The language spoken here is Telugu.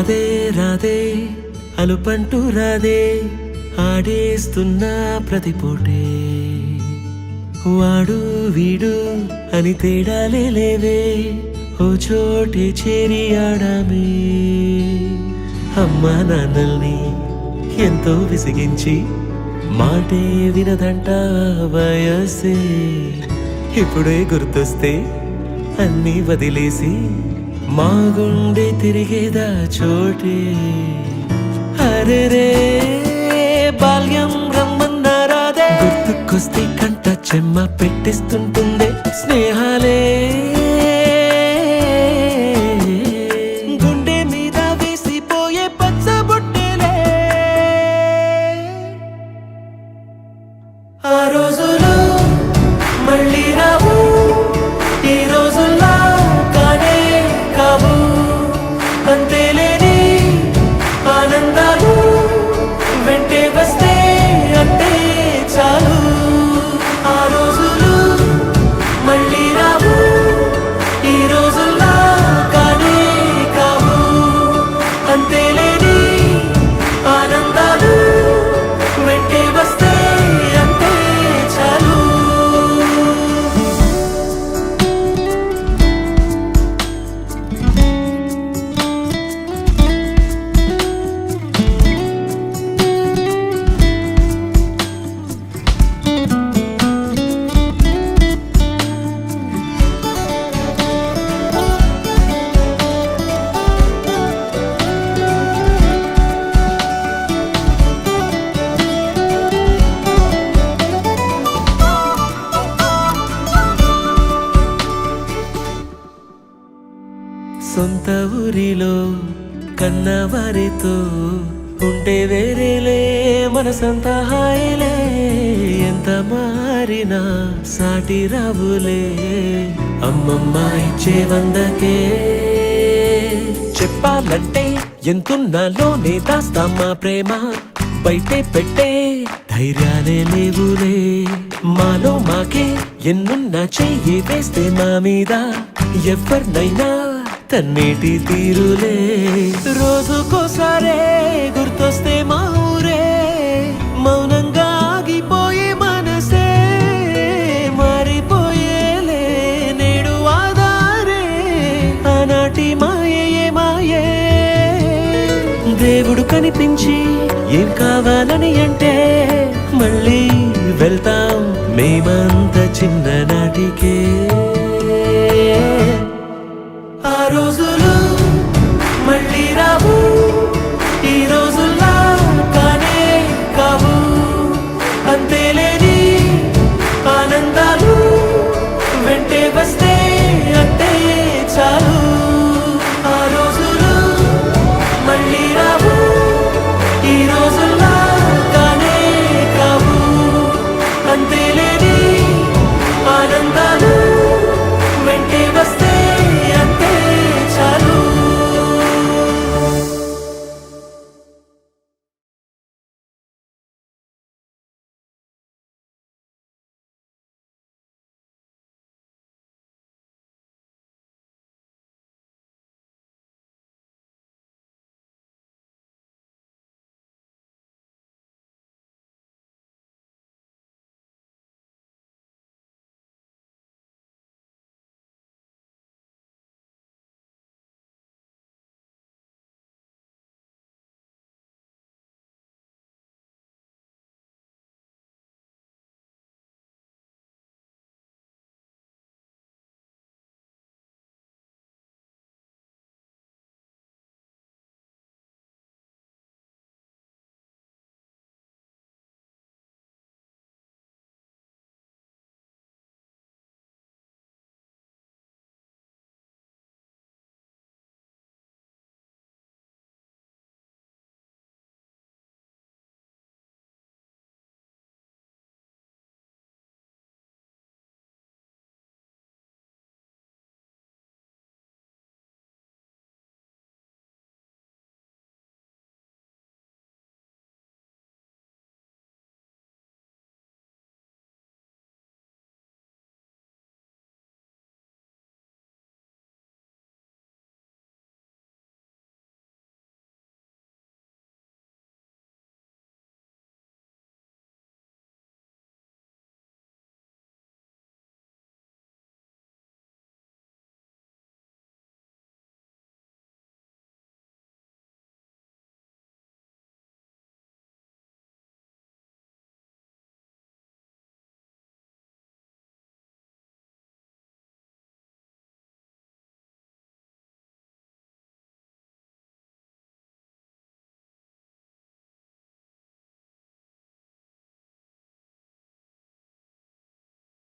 రాధే రాధే అలుపంటూ రాధే ఆడేస్తున్నా ప్రతి పూటే వాడు వీడు అని తేడాలే లేవే ఓ చోటే చేరి ఆడామే అమ్మా నాన్నల్ని ఎంతో విసిగించి మాటే వినదంట వయసే ఇప్పుడే గుర్తొస్తే అన్నీ వదిలేసి మా గుండె తిరిగేదా చోటే అరెరే బాల్యం రమ్మన్నారాదే గుర్తుకొస్తే కంట చెమ్మ పెట్టిస్తుంటుందే స్నేహాలే గుండె మీద వేసిపోయే పచ్చబొట్టెలే ఆ రోజులు మళ్ళీ రావు ఈ రోజుల్లా కానే కావు అంతేలేని ఆనందాలు వెంటే వస్తే అంటే చాలు ఆ రోజులు మళ్ళీ రావు ఈ రోజుల్లా కానే కావు అంతేలేని ఆనందాలు వెంటే వస్తే అంటే చాలు సొంత ఊరిలో కన్నవారితో ఉంటే వేరేలే మనసంత హాయిలే ఎంత మారినా సాటి రావులే అమ్మమ్మ ఇచ్చే వందకే చెప్పాలంటే ఎంతున్నాలోనే దాస్తామా ప్రేమ బయటే పెట్టే ధైర్యాలే లేవులే మాలో మాకే ఎన్నున్నా చెయ్యి వేస్తే మా మీద ఎవరినైనా తన్నేటి తీరులే రోజుకోసారే గుర్తొస్తే మా ఊరే మౌనంగా ఆగిపోయే మనసే మారిపోయేలే నేడు ఆధారే ఆనాటి మాయే మాయే దేవుడు కనిపించి ఏం కావాలని అంటే మళ్ళీ వెళ్తాం మేమంత చిన్ననాటికే ఆ రోజులు మళ్ళీ రావు